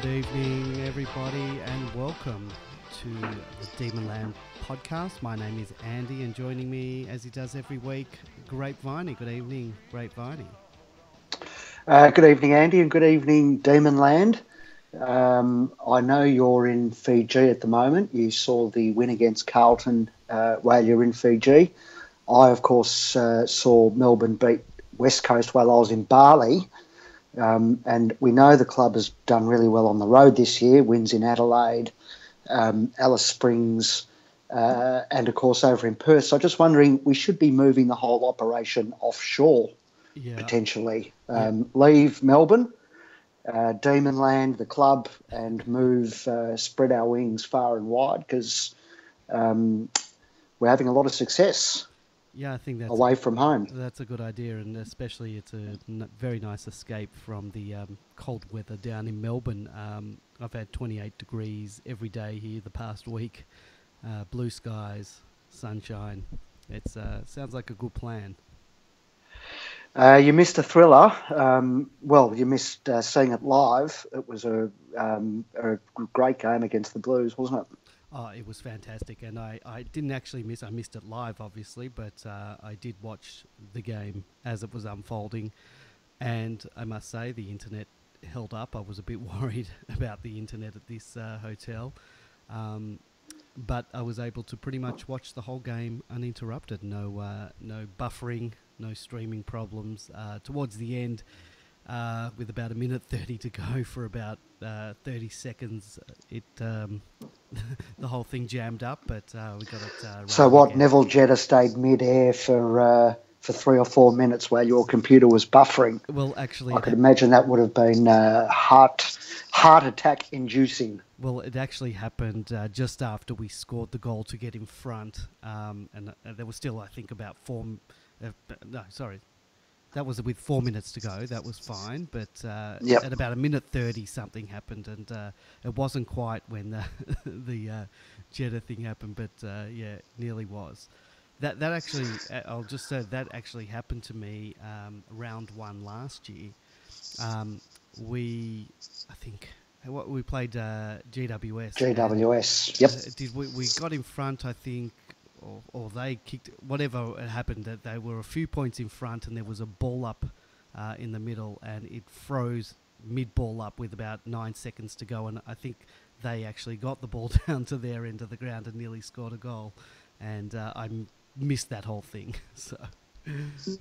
Good evening, everybody, and welcome to the Demonland podcast. My name is Andy, and joining me, as he does every week, Grapeviney. Good evening, Grapeviney. Good evening, Andy, and good evening, Demonland. I know you're in Fiji at the moment. You saw the win against Carlton while you're in Fiji. I, of course, saw Melbourne beat West Coast while I was in Bali. And we know the club has done really well on the road this year, wins in Adelaide, Alice Springs, and, of course, over in Perth. So I'm just wondering, we should be moving the whole operation offshore, potentially. Leave Melbourne, Demonland, the club, and move, spread our wings far and wide because we're having a lot of success. Yeah, I think that's away from home. That's a good idea, and especially it's a very nice escape from the cold weather down in Melbourne. I've had 28 degrees every day here the past week. Blue skies, sunshine. It sounds like a good plan. You missed a thriller. You missed seeing it live. It was a great game against the Blues, wasn't it? Oh, it was fantastic, and I didn't actually miss. I missed it live, obviously, but I did watch the game as it was unfolding, and I must say the internet held up. I was a bit worried about the internet at this hotel, but I was able to pretty much watch the whole game uninterrupted. No buffering, no streaming problems. Towards the end, with about a minute 30 to go for about 30 seconds, the whole thing jammed up, but we got it. So what? Again. Neville Jetta stayed mid-air for 3 or 4 minutes while your computer was buffering. Well, actually, I could imagine that would have been heart attack inducing. Well, it actually happened just after we scored the goal to get in front, and there was still, I think, about that was with 4 minutes to go. That was fine, but at about a minute 30, something happened, and it wasn't quite when the Jetta thing happened, but it nearly was. That actually, I'll just say that actually happened to me round one last year. We played GWS. GWS, yep. We got in front, I think. Or they kicked, whatever had happened, that they were a few points in front and there was a ball up in the middle and it froze mid-ball up with about 9 seconds to go, and I think they actually got the ball down to their end of the ground and nearly scored a goal, and I missed that whole thing. So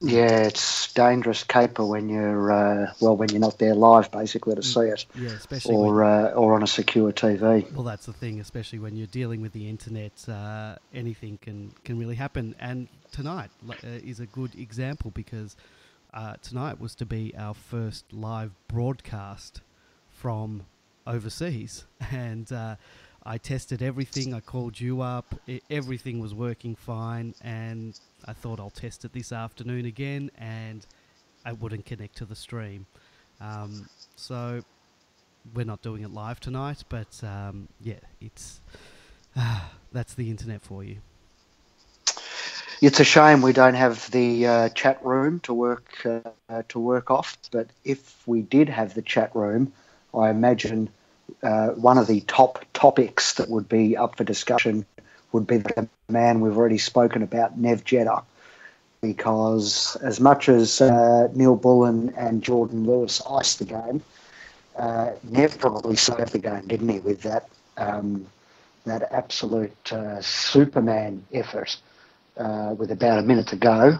yeah, it's dangerous caper when you're when you're not there live, basically, to see it. Yeah, especially or on a secure TV. Well, that's the thing, especially when you're dealing with the internet. Anything can really happen. And tonight is a good example because tonight was to be our first live broadcast from overseas, and I tested everything. I called you up. Everything was working fine, and I thought I'll test it this afternoon again, and I wouldn't connect to the stream. So we're not doing it live tonight, but it's that's the internet for you. It's a shame we don't have the chat room to work off. But if we did have the chat room, I imagine one of the top topics that would be up for discussion would be the man we've already spoken about, Nev Jetta, because as much as Neil Bullen and Jordan Lewis iced the game, Nev probably saved the game, didn't he, with that absolute Superman effort with about a minute to go,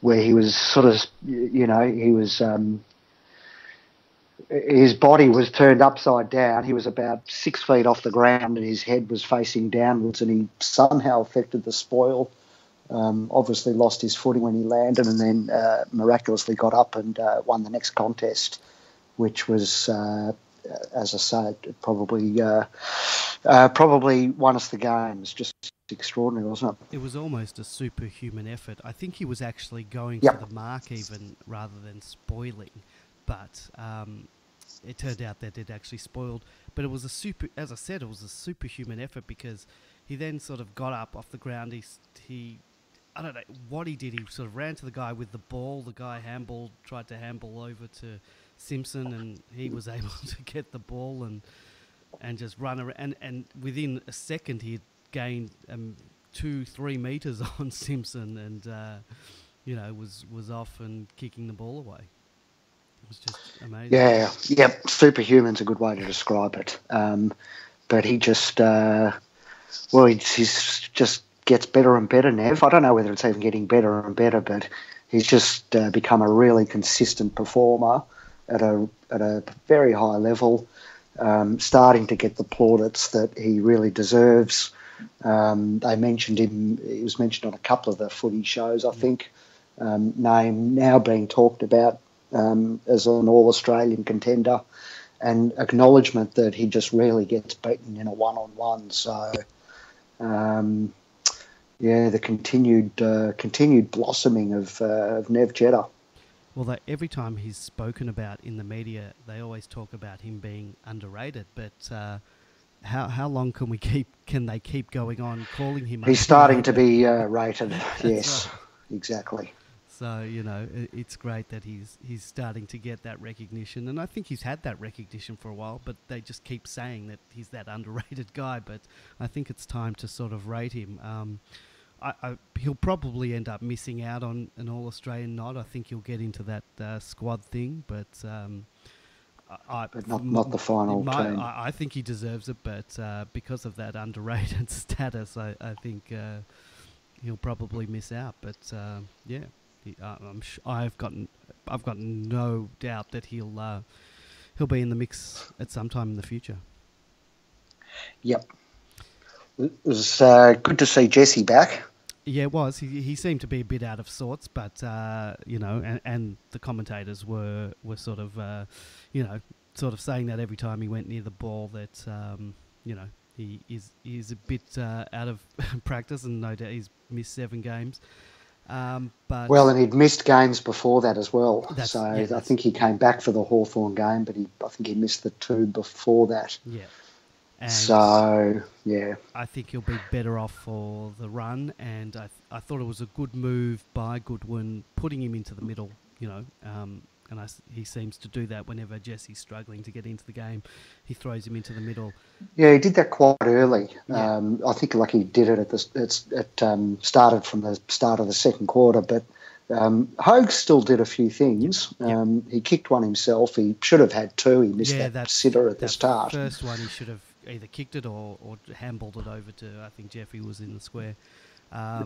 where he was sort of, he was... his body was turned upside down. He was about 6 feet off the ground and his head was facing downwards, and he somehow affected the spoil. Obviously lost his footing when he landed, and then miraculously got up and won the next contest, which was, as I say, probably won us the game. It's just extraordinary, wasn't it? It was almost a superhuman effort. I think he was actually going for the mark even rather than spoiling. But it turned out that it actually spoiled. But it was as I said, it was a superhuman effort because he then sort of got up off the ground. He I don't know what he did. He sort of ran to the guy with the ball. The guy tried to handball over Simpson, and he was able to get the ball and just run around. And within a second, he'd gained 2-3 meters on Simpson, and was off and kicking the ball away. It was just amazing. Yeah, yep. Superhuman's a good way to describe it. But he just, he's just gets better and better, Nev. I don't know whether it's even getting better and better, but he's just become a really consistent performer at a very high level, starting to get the plaudits that he really deserves. They mentioned him. He was mentioned on a couple of the footy shows, I think. Name now being talked about as an All-Australian contender, and acknowledgement that he just rarely gets beaten in a one-on-one. So, the continued blossoming of Nev Jetta. Well, every time he's spoken about in the media, they always talk about him being underrated. But how long can they keep going on calling him? He's starting to be rated. Yes, right. Exactly. So it's great that he's starting to get that recognition, and I think he's had that recognition for a while. But they just keep saying that he's that underrated guy. But I think it's time to sort of rate him. He'll probably end up missing out on an All-Australian nod. I think he'll get into that squad thing, but not the final team. I think he deserves it, but because of that underrated status, I think he'll probably miss out. But I've got no doubt that he'll be in the mix at some time in the future. Yep. It was good to see Jesse back. Yeah, it was. He seemed to be a bit out of sorts, but and the commentators were sort of saying that every time he went near the ball that he is a bit out of practice, and no doubt he's missed 7 games. But and he'd missed games before that as well. I think he came back for the Hawthorn game, but I think he missed the 2 before that. Yeah. And I think he'll be better off for the run, and I thought it was a good move by Goodwin, putting him into the middle, he seems to do that whenever Jesse's struggling to get into the game. He throws him into the middle. Yeah, he did that quite early. Yeah. I think he did it started from the start of the second quarter, but Hogue still did a few things. Yep. He kicked one himself. He should have had 2. He missed that sitter at the start. The first one he should have either kicked it or handballed it over to, I think Jeffrey was in the square.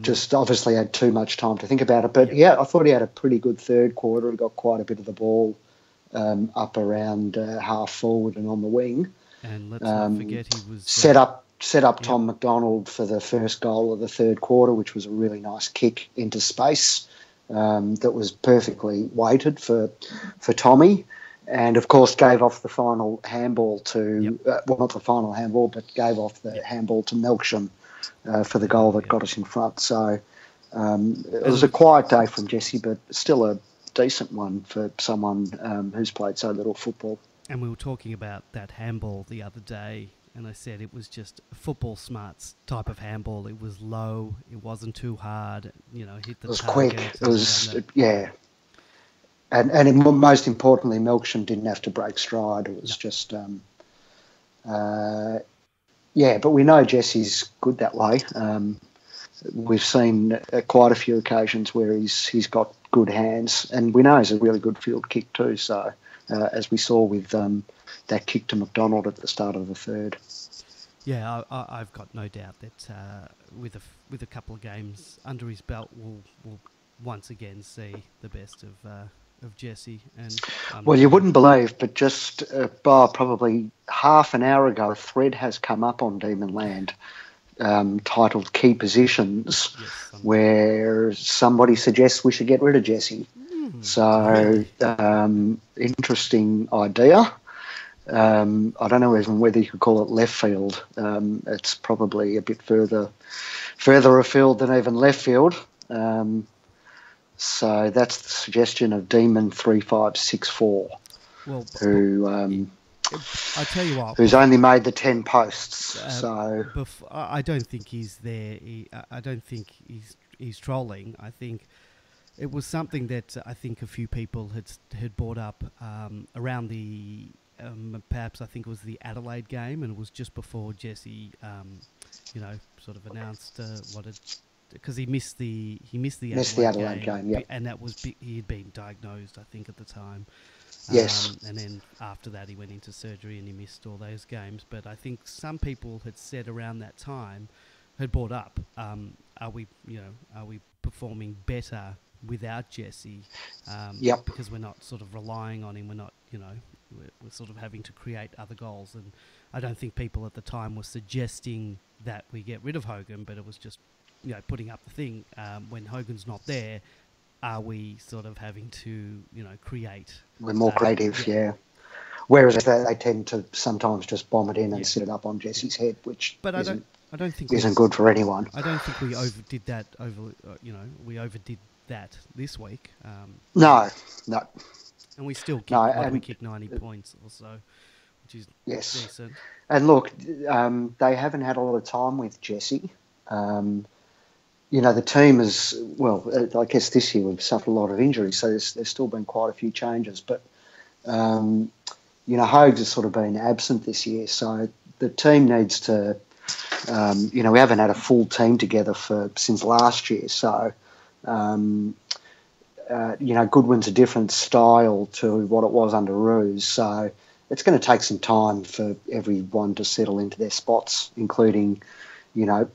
Just obviously had too much time to think about it. But I thought he had a pretty good third quarter. He got quite a bit of the ball up around half forward and on the wing. And let's not forget he was... Set up Tom McDonald for the first goal of the third quarter, which was a really nice kick into space that was perfectly weighted for Tommy. And, of course, gave off the final handball to... not the final handball, but gave off the handball to Melksham for the goal that got us in front. So it was a quiet day from Jesse, but still a decent one for someone who's played so little football. And we were talking about that handball the other day, and I said it was just a football smarts type of handball. It was low. It wasn't too hard. Hit the target. It was quick. It was, And most importantly, Melksham didn't have to break stride. It was just... but we know Jesse's good that way. We've seen quite a few occasions where he's got good hands, and we know he's a really good field kick too. So, as we saw with that kick to McDonald at the start of the third. Yeah, I've got no doubt that with a couple of games under his belt, we'll once again see the best of Jesse. And you wouldn't believe, but just probably half an hour ago, a thread has come up on Demon Land titled Key Positions, where somebody suggests we should get rid of Jesse. So, interesting idea. I don't know even whether you could call it left field. It's probably a bit further afield than even left field. So that's the suggestion of Demon 3564, I tell you what, who's only made the 10 posts. I don't think he's there. I don't think he's trolling. I think it was something that I think a few people had brought up around the perhaps I think it was the Adelaide game, and it was just before Jesse, sort of announced because he missed the Adelaide game, yeah. and that was he had been diagnosed I think at the time. Yes. And then after that he went into surgery and he missed all those games. But I think some people had said around that time, had brought up, are we performing better without Jesse? Yep. Because we're not sort of relying on him. We're not, we're sort of having to create other goals. And I don't think people at the time were suggesting that we get rid of Hogan, but it was just, putting up the thing. When Hogan's not there, are we sort of having to, create? We're more creative, yeah. Whereas they tend to sometimes just bomb it in and set it up on Jesse's head, which I don't think isn't good for anyone. I don't think we overdid that. We overdid that this week. No. And we still we kicked 90 points or so, which is decent. And look, they haven't had a lot of time with Jesse. The team is, I guess this year we've suffered a lot of injuries, so there's still been quite a few changes. But, Hogs has sort of been absent this year, so the team needs to, we haven't had a full team together since last year. So, Goodwin's a different style to what it was under Ruse. So it's going to take some time for everyone to settle into their spots, including,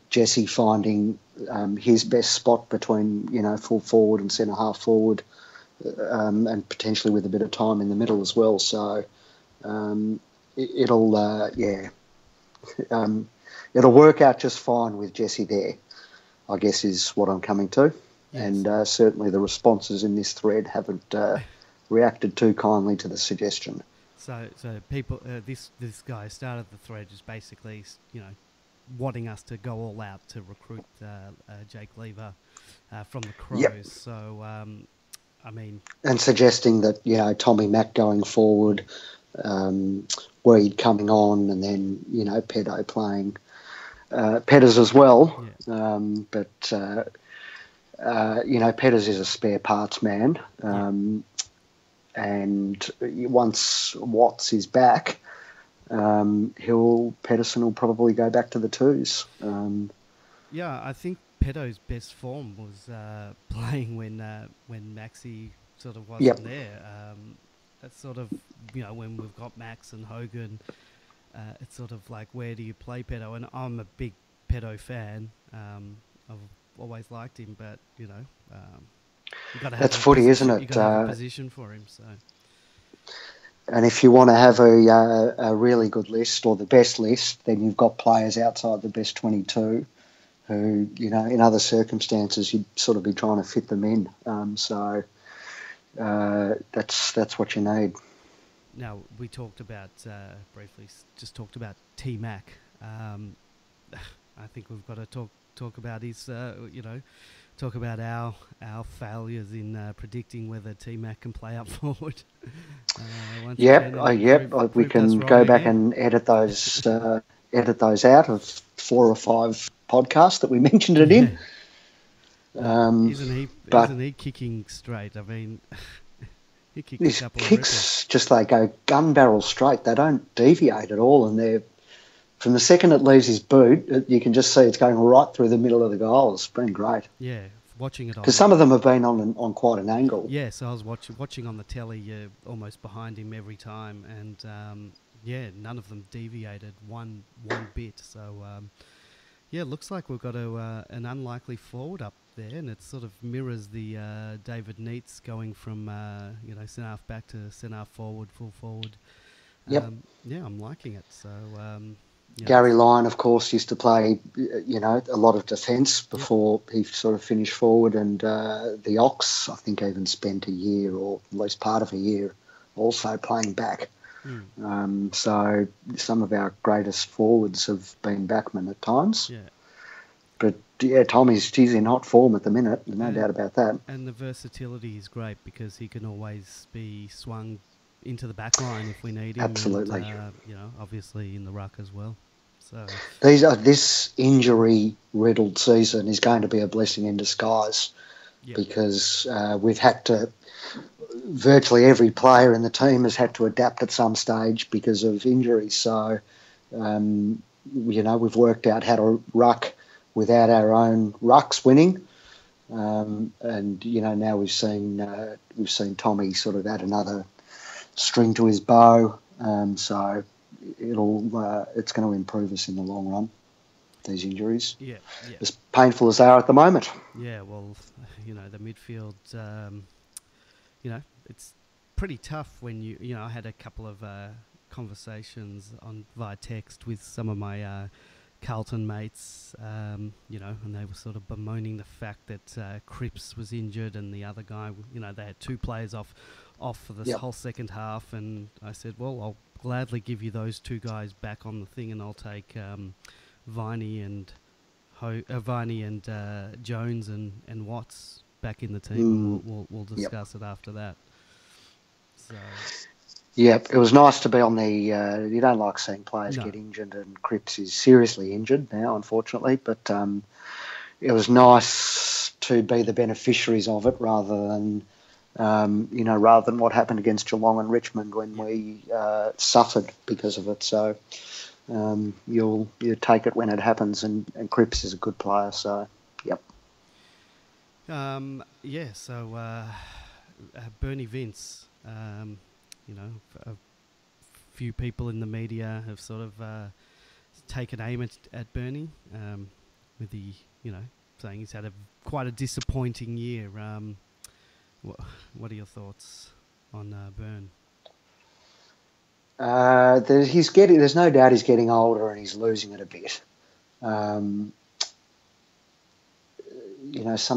Jesse finding his best spot between, full forward and centre half forward, and potentially with a bit of time in the middle as well. So it'll work out just fine with Jesse there, I guess, is what I'm coming to. Yes. And certainly the responses in this thread haven't reacted too kindly to the suggestion. So people, this guy started the thread just basically, wanting us to go all out to recruit Jake Lever from the Crows. Yep. So, and suggesting that, Tommy Mack going forward, Weed coming on, and then, Pedo playing Petters as well. Yeah. Petters is a spare parts man. And once Watts is back, Pedersen will probably go back to the twos. I think Pedo's best form was playing when Maxi sort of wasn't there. That's sort of, when we've got Max and Hogan, it's sort of like, where do you play Pedo? And I'm a big Pedo fan. I've always liked him, but, you've got to have that's footy, isn't it? You've got to have a position for him, so... And if you want to have a really good list or the best list, then you've got players outside the best 22 who, in other circumstances, you'd sort of be trying to fit them in. So that's what you need. Now, we talked about, briefly, just talked about T-Mac. I think we've got to talk about his, talk about our failures in predicting whether T-Mac can play up forward. We can go back and edit those out of 4 or 5 podcasts that we mentioned it in. Isn't he kicking straight? I mean, he kicked a couple of kicks just they go gun barrel straight. They don't deviate at all, and they're from the second it leaves his boot, you can just see it's going right through the middle of the goal. It's been great. Yeah, watching it on... Because some of them have been on quite an angle. Yeah, so I was watching on the telly, almost behind him every time, and none of them deviated one bit. So, it looks like we've got an unlikely forward up there, and it sort of mirrors the David Neitz going from centre half back to centre half forward, full forward. Yep. I'm liking it. So. Gary Lyon, of course, used to play, a lot of defence before he sort of finished forward, and the Ox, I think, even spent a year or at least part of a year also playing back. So some of our greatest forwards have been backmen at times. Yeah. But, Tommy's in hot form at the minute, no doubt about that. And the versatility is great because he can always be swung into the back line if we need him. Absolutely. And, obviously in the ruck as well. So this injury-riddled season is going to be a blessing in disguise Yep. because we've had to, virtually every player in the team has had to adapt at some stage because of injuries. So, we've worked out how to ruck without our own rucks winning. And now we've seen Tommy sort of add another string to his bow. So it's going to improve us in the long run, these injuries. Yeah, yeah. As painful as they are at the moment. Yeah, well, the midfield, it's pretty tough when I had a couple of conversations via text with some of my Carlton mates, and they were sort of bemoaning the fact that Cripps was injured and the other guy, they had two players off for this whole second half, and I said, well, I'll gladly give you those two guys back on the thing, and I'll take Viney and Jones and Watts back in the team, and we'll discuss it after that. So. Yep, it was nice to be on the. You don't like seeing players get injured, and Cripps is seriously injured now, unfortunately. But it was nice to be the beneficiaries of it, rather than what happened against Geelong and Richmond when we suffered because of it. So you take it when it happens, and Cripps is a good player. So yep. So Bernie Vince. A few people in the media have sort of taken aim at Bernie, with the, saying he's had quite a disappointing year. What are your thoughts on Bern? There's no doubt he's getting older and he's losing it a bit. Some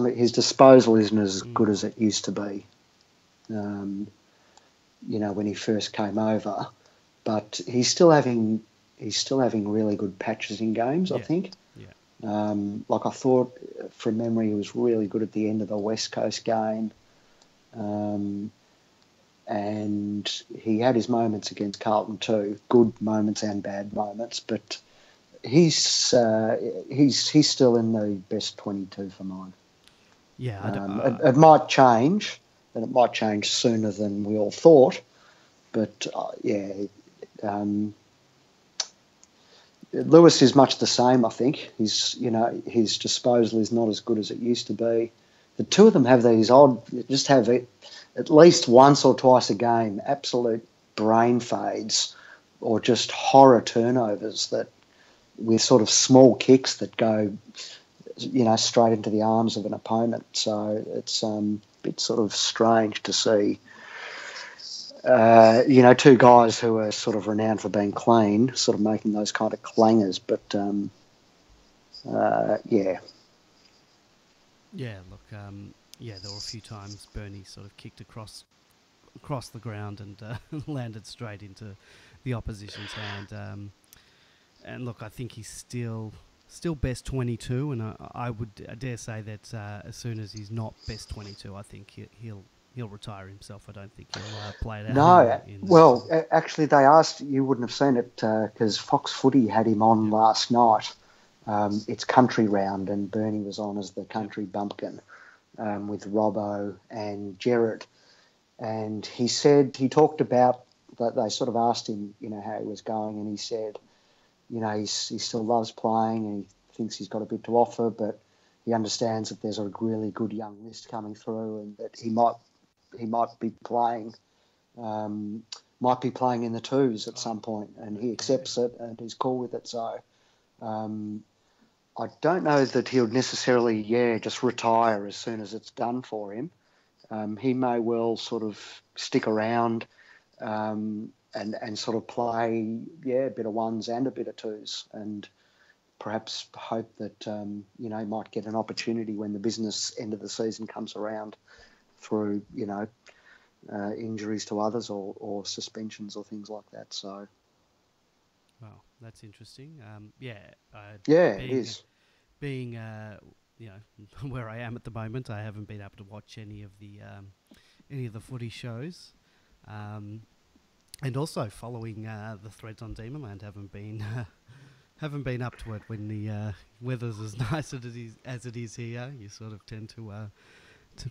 of his disposal isn't as good as it used to be. When he first came over, but he's still having really good patches in games. I think. Yeah. I thought from memory, he was really good at the end of the West Coast game, and he had his moments against Carlton too, good moments and bad moments. But he's still in the best 22 for mine. Yeah, it might change. And it might change sooner than we all thought. But, Lewis is much the same, I think. His disposal is not as good as it used to be. The two of them have these have at least once or twice a game, absolute brain fades or just horror turnovers that with sort of small kicks that go, straight into the arms of an opponent. So it's bit sort of strange to see, two guys who are sort of renowned for being clean, sort of making those kind of clangers. But yeah. Yeah. Look. There were a few times Bernie sort of kicked across the ground and landed straight into the opposition's hand. And look, I think he's still best 22, and I dare say that as soon as he's not best 22, I think he'll retire himself. I don't think he'll play it out. No, actually, they asked, you wouldn't have seen it because Fox Footy had him on last night. It's country round, and Bernie was on as the country bumpkin with Robbo and Gerard. And he talked about that. They sort of asked him, how he was going, and he said, he still loves playing and he thinks he's got a bit to offer, but he understands that there's a really good young list coming through and that he might be playing in the twos at some point, and he accepts it and he's cool with it. So I don't know that he'll necessarily, just retire as soon as it's done for him. He may well sort of stick around and sort of play, a bit of ones and a bit of twos, and perhaps hope that, he might get an opportunity when the business end of the season comes around through, injuries to others or suspensions or things like that. So, well, that's interesting. It is. Being, where I am at the moment, I haven't been able to watch any of the footy shows. And also following the threads on Demonland, haven't been up to it when the weather's as nice as it is here. You sort of tend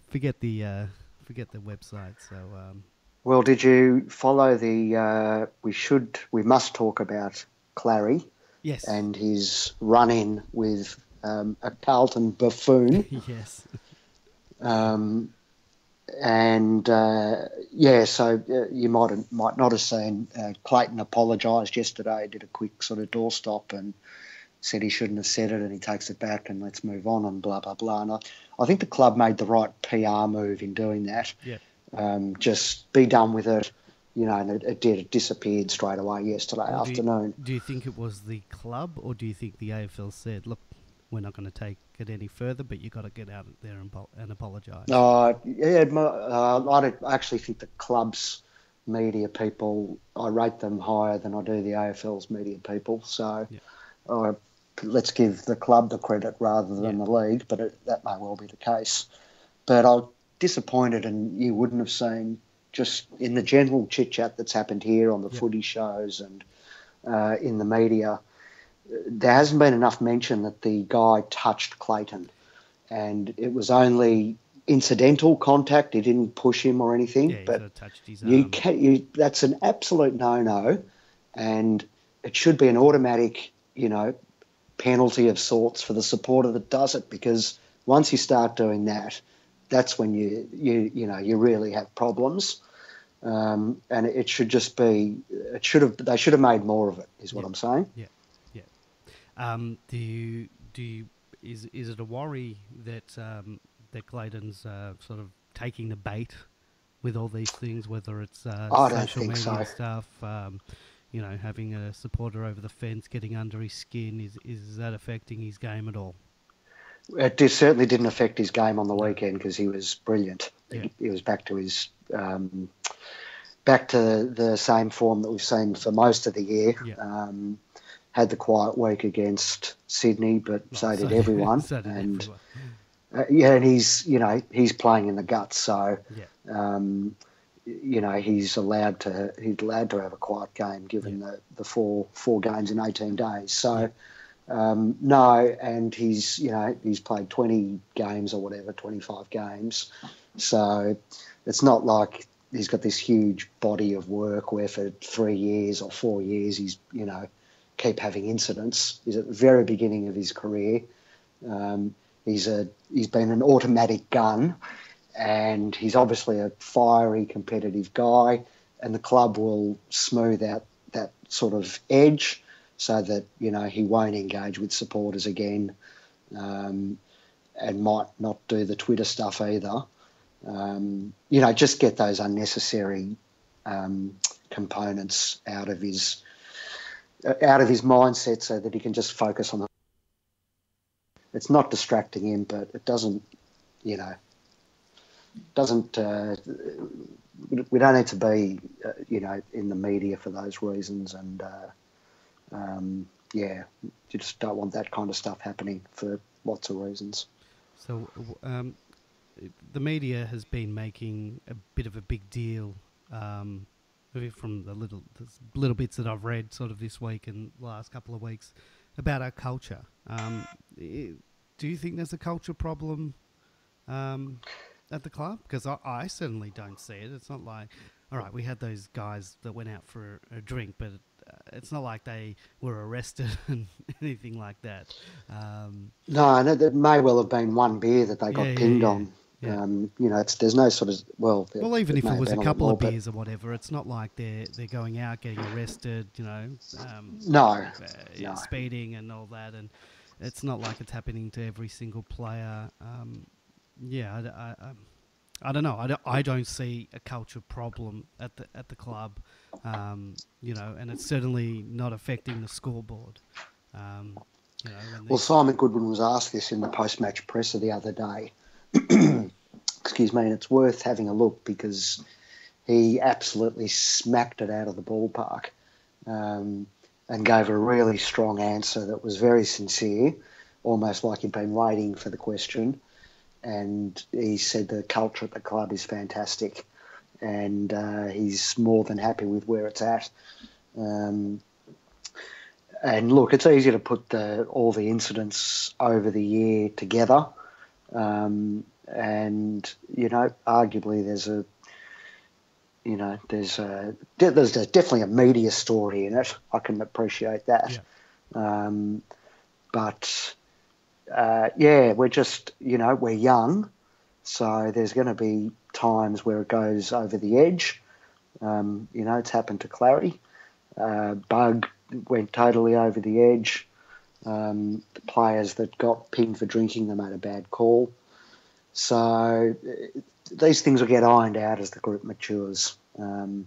forget the website. So Well, did you follow the? We must talk about Clary yes, and his run-in with a Carlton buffoon. yes, Um, and so you might not have seen Clayton apologised yesterday. Did a quick sort of doorstop and said he shouldn't have said it, and he takes it back, and let's move on, and blah blah blah. And I think the club made the right PR move in doing that. yeah. Just be done with it, and it did. It disappeared straight away yesterday Well, afternoon. do you think it was the club, or do you think the AFL said, "Look, we're not going to take it any further, but you got to get out there and apologise"? I actually think the club's media people, I rate them higher than I do the AFL's media people. So let's give the club the credit rather than the league, but that may well be the case. But I'm disappointed, and you wouldn't have seen, just in the general chit-chat that's happened here on the footy shows and in the media, there hasn't been enough mention that the guy touched Clayton, and it was only incidental contact. He didn't push him or anything. Yeah, he but sort of touched his arm. that's an absolute no-no, and it should be an automatic, penalty of sorts for the supporter that does it, because once you start doing that, that's when you really have problems. And it should just be. They should have made more of it. Is what I'm saying. Yeah, yeah. Is it a worry that that Clayton's sort of taking the bait with all these things, whether it's I don't social think media so. stuff, having a supporter over the fence, getting under his skin, is that affecting his game at all? It certainly didn't affect his game on the weekend, because he was brilliant. Yeah. He was back to his back to the same form that we've seen for most of the year. Yeah. Had the quiet week against Sydney, but so did everyone. So did and everyone. and he's playing in the guts, so he's allowed to have a quiet game given the four games in 18 days. So. No, and he's played 20 games or whatever, 25 games. So it's not like he's got this huge body of work where for 3 years or 4 years he's, keep having incidents. He's at the very beginning of his career. He's been an automatic gun, and he's obviously a fiery, competitive guy, and the club will smooth out that sort of edge, so that, he won't engage with supporters again, and might not do the Twitter stuff either. Just get those unnecessary components out of his mindset, so that he can just focus on it's not distracting him, but it doesn't. We don't need to be, in the media for those reasons, and. You just don't want that kind of stuff happening for lots of reasons. So the media has been making a bit of a big deal from the little bits that I've read sort of this week and the last couple of weeks about our culture. Do you think there's a culture problem at the club? Because I certainly don't see it. It's not like, all right, we had those guys that went out for a drink, but it's not like they were arrested and anything like that. No, there may well have been one beer that they got pinged on. Yeah. There's no sort of well, even if it was a couple of beers or whatever, it's not like they're going out getting arrested. No. Speeding and all that, and it's not like it's happening to every single player. I don't know. I don't see a culture problem at the club, and it's certainly not affecting the scoreboard. Simon Goodwin was asked this in the post-match presser the other day. Excuse me, and it's worth having a look, because he absolutely smacked it out of the ballpark, and gave a really strong answer that was very sincere, almost like he'd been waiting for the question. And he said the culture at the club is fantastic, and he's more than happy with where it's at. And look, it's easy to put all the incidents over the year together, and arguably there's definitely a media story in it. I can appreciate that. Yeah. But we're just, we're young, so there's going to be times where it goes over the edge. It's happened to Clary. Bug went totally over the edge. The players that got pinged for drinking, they made a bad call. So these things will get ironed out as the group matures. And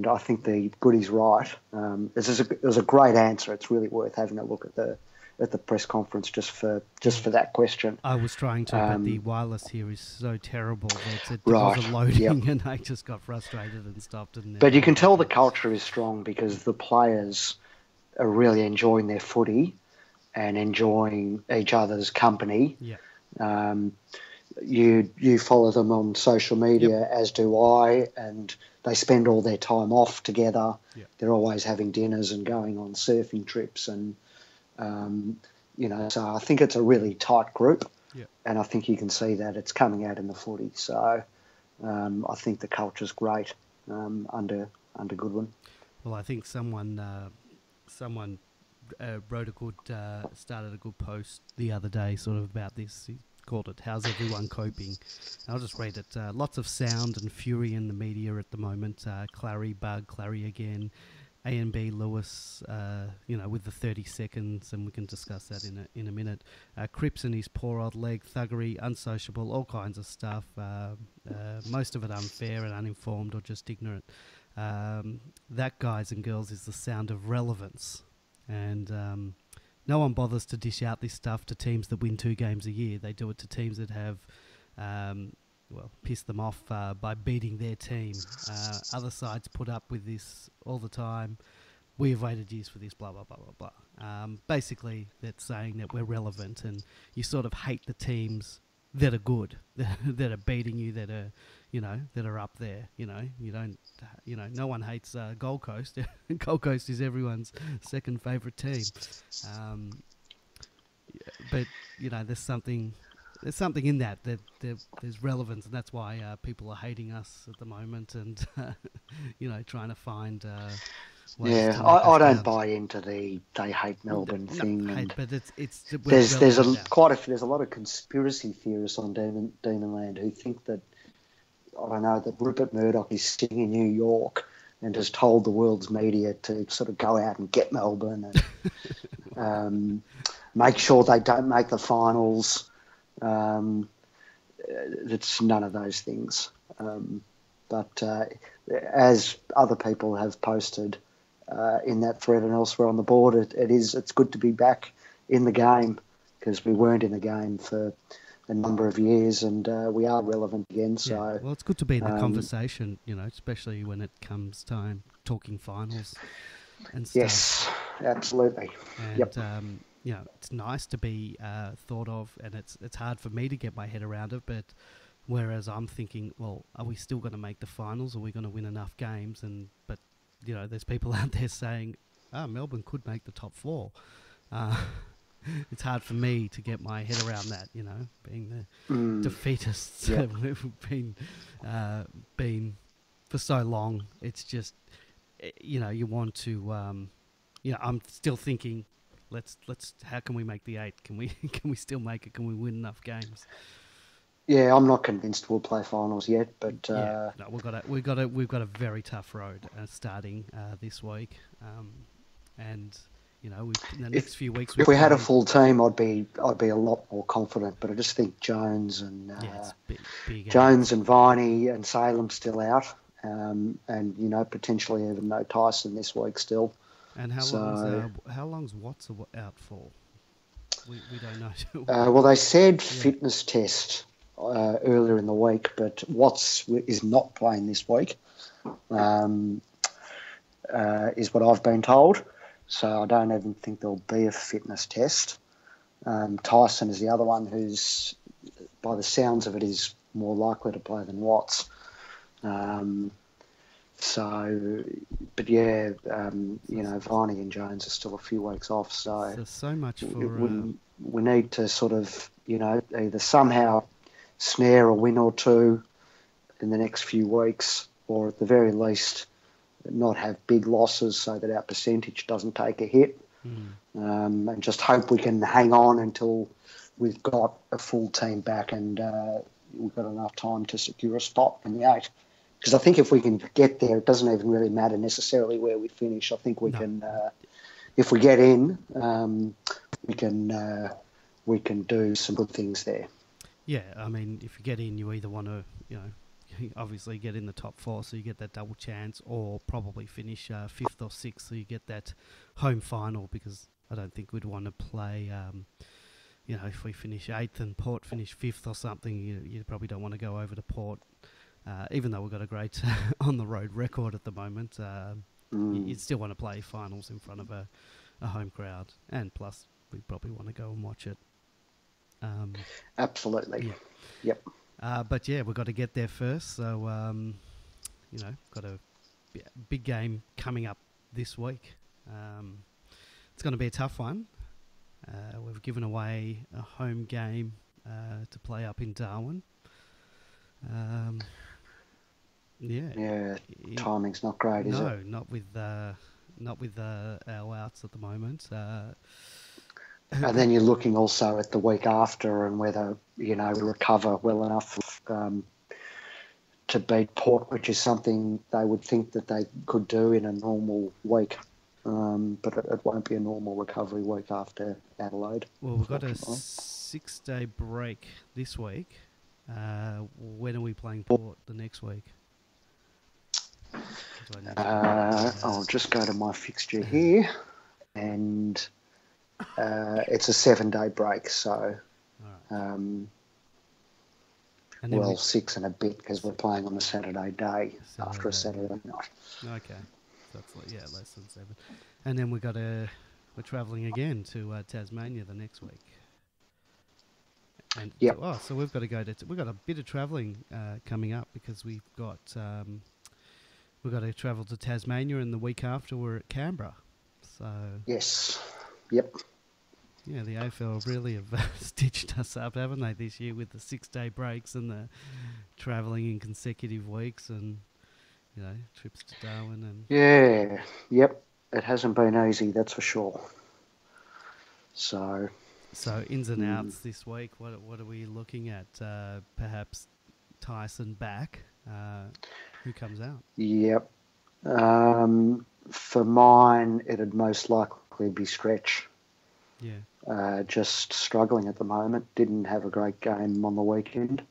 I think the Goody's right. It was a great answer. It's really worth having a look at the press conference just for that question. I was trying to, but the wireless here is so terrible that it Right, wasn't loading, yep. and I just got frustrated and stopped. But you can tell the culture is strong because the players are really enjoying their footy and enjoying each other's company. Yeah. You follow them on social media, Yep. as do I, and they spend all their time off together. Yep. They're always having dinners and going on surfing trips, and so I think it's a really tight group. Yep. And I think you can see that it's coming out in the footy. So I think the culture's great under Goodwin. Well, I think someone wrote started a good post the other day, sort of about this. He called it "How's everyone coping?" I'll just read it. Lots of sound and fury in the media at the moment. Clary, Bug, Clary again. A&B Lewis, with the 30 seconds, and we can discuss that in a minute. Cripps and his poor old leg, thuggery, unsociable, all kinds of stuff. Most of it unfair and uninformed or just ignorant. That, guys and girls, is the sound of relevance. And no one bothers to dish out this stuff to teams that win 2 games a year. They do it to teams that have piss them off by beating their team. Other sides put up with this all the time. We have waited years for this, blah, blah, blah, blah, blah. Basically, that's saying that we're relevant, and you sort of hate the teams that are good, that are beating you, that are up there. You don't, no one hates Gold Coast. Gold Coast is everyone's second favourite team. But, there's something in that there's relevance, and that's why people are hating us at the moment, and trying to find ways to I don't down. buy into they hate Melbourne thing. Hate, but there's a lot of conspiracy theorists on Demonland who think that that Rupert Murdoch is sitting in New York and has told the world's media to sort of go out and get Melbourne and make sure they don't make the finals. It's none of those things. But as other people have posted in that thread and elsewhere on the board, it's good to be back in the game, because we weren't in the game for a number of years, and we are relevant again. So well, it's good to be in the conversation, especially when it comes time talking finals and stuff. Yes, absolutely. And, yep. It's nice to be thought of, and it's hard for me to get my head around it. But whereas I'm thinking, well, are we still going to make the finals? Are we going to win enough games? But there's people out there saying, Melbourne could make the top 4. It's hard for me to get my head around that. Being the defeatists we've been for so long. It's just you want to. I'm still thinking. Let's. How can we make the 8? Can we still make it? Can we win enough games? Yeah, I'm not convinced we'll play finals yet, but no, we've got a very tough road starting this week, and in the next few weeks. If we had a full team, I'd be a lot more confident. But I just think Jones and Jones and Viney and Salem's still out, and potentially even no Tyson this week still. And how long's Watts out for? We don't know. Well, they said fitness test earlier in the week, but Watts is not playing this week, is what I've been told. So I don't even think there'll be a fitness test. Tyson is the other one who's, by the sounds of it, is more likely to play than Watts. Viney and Jones are still a few weeks off. So much for... we need to sort of, either somehow snare a win or two in the next few weeks, or at the very least, not have big losses so that our percentage doesn't take a hit. And just hope we can hang on until we've got a full team back and we've got enough time to secure a spot in the 8. Because I think if we can get there, it doesn't even really matter necessarily where we finish. I think we can, if we get in, we can do some good things there. Yeah, I mean, if you get in, you either want to, obviously get in the top 4 so you get that double chance, or probably finish 5th or 6th so you get that home final, because I don't think we'd want to play, if we finish 8th and Port finish 5th or something, you probably don't want to go over to Port, even though we've got a great on-the-road record at the moment. You'd still want to play finals in front of a home crowd, and plus we'd probably want to go and watch it. Absolutely. Yeah. Yep. But yeah, we've got to get there first. So, got a big game coming up this week. It's going to be a tough one. We've given away a home game to play up in Darwin. Timing's not great, is it? No, not with our outs at the moment. And then you're looking also at the week after and whether, we recover well enough to beat Port, which is something they would think that they could do in a normal week. But it won't be a normal recovery week after Adelaide. Well, we've got a 6-day break this week. When are we playing Port the next week? I'll just go to my fixture here, and it's a 7-day break, so and 6 and a bit because we're playing on a Saturday day after a Saturday night. Okay, so that's less than 7. And then we're travelling again to Tasmania the next week. And so we've got to we've got a bit of travelling coming up, because we've got to travel to Tasmania, and the week after we're at Canberra. So yes, yep. Yeah, the AFL really have stitched us up, haven't they, this year, with the 6-day breaks and the travelling in consecutive weeks, and trips to Darwin and yep. It hasn't been easy, that's for sure. So ins and outs this week. What are we looking at? Perhaps Tyson back. Who comes out? Yep. For mine, it'd most likely be Stretch. Yeah. Just struggling at the moment. Didn't have a great game on the weekend.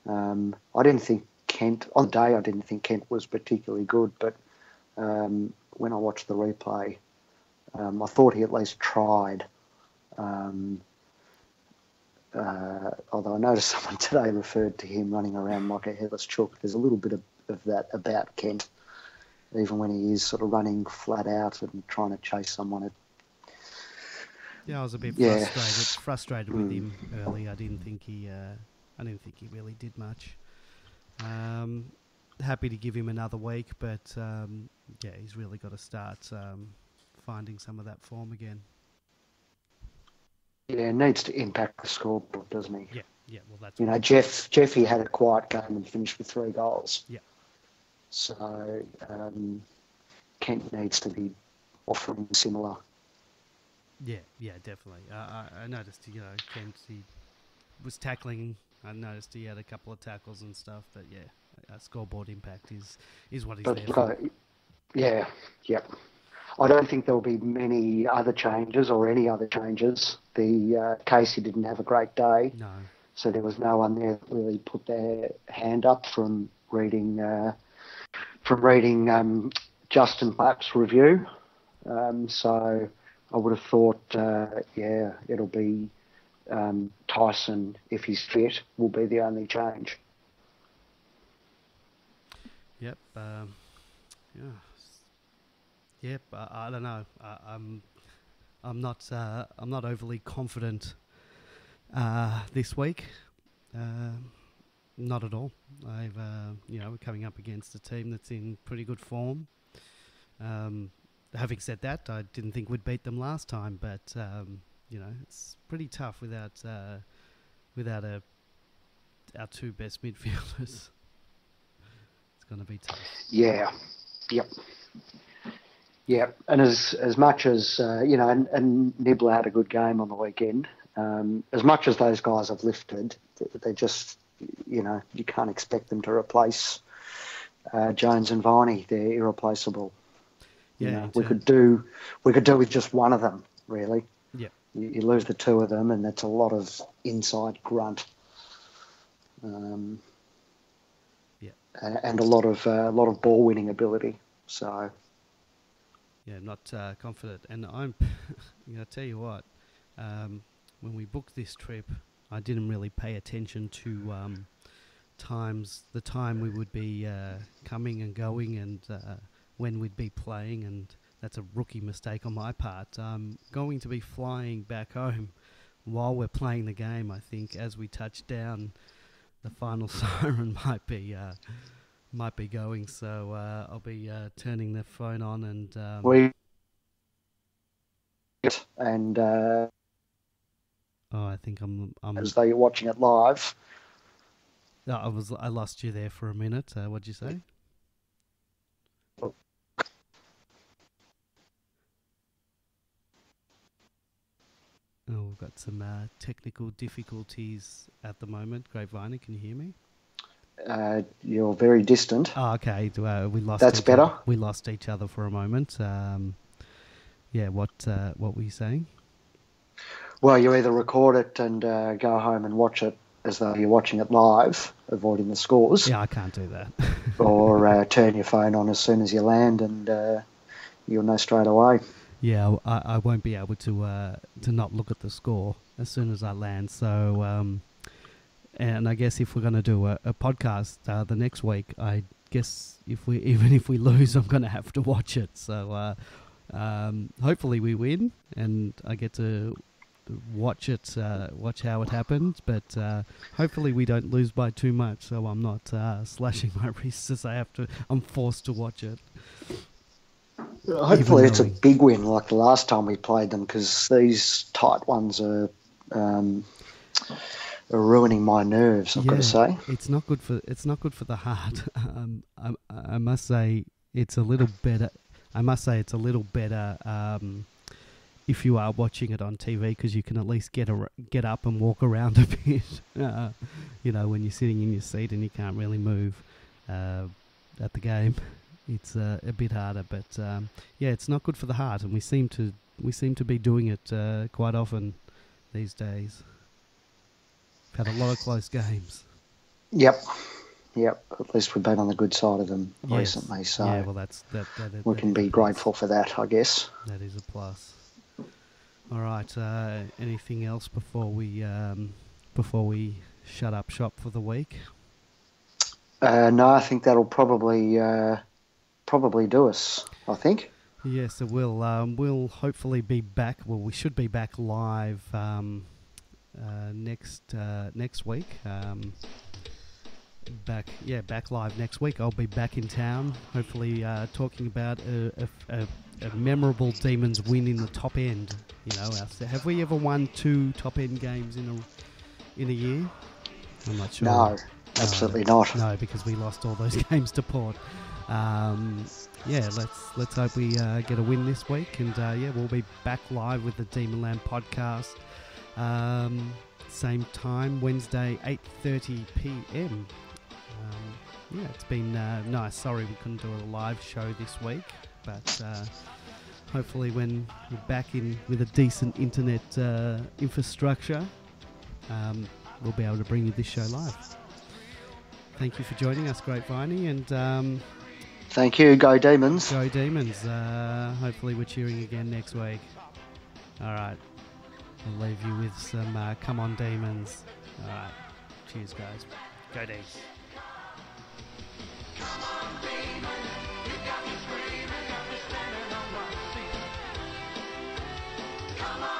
I didn't think Kent was particularly good, but when I watched the replay, I thought he at least tried. Although I noticed someone today referred to him running around like a headless chook. There's a little bit of that about Kent, even when he is sort of running flat out and trying to chase someone. I was a bit frustrated with him early. I didn't think he really did much. Happy to give him another week, but he's really got to start finding some of that form again. Yeah, needs to impact the scoreboard, doesn't he? Yeah. Well, that's Jeffy had a quiet game and finished with 3 goals. Yeah. So Kent needs to be offering similar. Yeah, definitely. I noticed, Kent, he was tackling. I noticed he had a couple of tackles and stuff, but scoreboard impact is what he's there for. Yeah. I don't think there'll be many other changes or any other changes. The Casey didn't have a great day. No. So there was no one there that really put their hand up from reading Justin Plapp's review. So I would have thought, it'll be Tyson, if he's fit, will be the only change. Yep. Yep. I don't know. I'm not overly confident this week. Not at all. We're coming up against a team that's in pretty good form. Having said that, I didn't think we'd beat them last time, but it's pretty tough without a our two best midfielders. It's going to be tough. Yeah. Yep. Yeah, and as much as and Nibbler had a good game on the weekend. As much as those guys have lifted, they just, you can't expect them to replace Jones and Viney. They're irreplaceable. Yeah, we could do with just one of them, really. Yeah, you lose the two of them, and that's a lot of inside grunt. And a lot of ball winning ability. So. Yeah, I'm not confident, and I'm. I tell you what, when we booked this trip, I didn't really pay attention to the time we would be coming and going, and when we'd be playing, and that's a rookie mistake on my part. I'm going to be flying back home while we're playing the game. I think as we touch down, the final siren might be going, so I'll be turning the phone on and I think I'm as though you're watching it live. No, I lost you there for a minute. What'd you say? Oh, we've got some technical difficulties at the moment. Grapevine, can you hear me? You're very distant. Oh, okay. We lost. That's better. We lost each other for a moment. Yeah. What were you saying? Well, you either record it and go home and watch it as though you're watching it live, avoiding the scores. Yeah, I can't do that. Or turn your phone on as soon as you land, and you'll know straight away. Yeah, I won't be able to not look at the score as soon as I land. So. And I guess if we're going to do a podcast the next week, I guess even if we lose, I'm going to have to watch it. So hopefully we win, and I get to watch it, watch how it happens. But hopefully we don't lose by too much, so I'm not slashing my wrists as I'm forced to watch it. Hopefully it's a big win like the last time we played them, because these tight ones are ruining my nerves. I've got to say it's not good for the heart. I must say it's a little better. If you are watching it on TV, because you can at least get up and walk around a bit. When you're sitting in your seat and you can't really move at the game, it's a bit harder. But it's not good for the heart, and we seem to be doing it quite often these days. Had a lot of close games. Yep. At least we've been on the good side of them recently, so we can be grateful for that, I guess. That is a plus. All right. Anything else before we shut up shop for the week? No, I think that'll probably do us. I think. Yes, it will. We'll hopefully be back. Well, we should be back live. Next week. Back live next week. I'll be back in town, hopefully talking about a memorable Demons win in the top end. Have we ever won 2 top end games in a year? I'm not sure. No, absolutely not. No, because we lost all those games to Port. Let's hope we get a win this week, and we'll be back live with the Demonland podcast. Same time, Wednesday, 8:30 p.m. It's been nice. Sorry we couldn't do a live show this week, but hopefully when we're back in with a decent internet infrastructure, we'll be able to bring you this show live. Thank you for joining us, Grapevine, and thank you. Go Demons. Go Demons. Hopefully we're cheering again next week. All right. I'll leave you with some Come On Demons. All right. Cheers, guys. Go Demons. Come on, demon. You got me screaming, got me standing on my feet. Come on.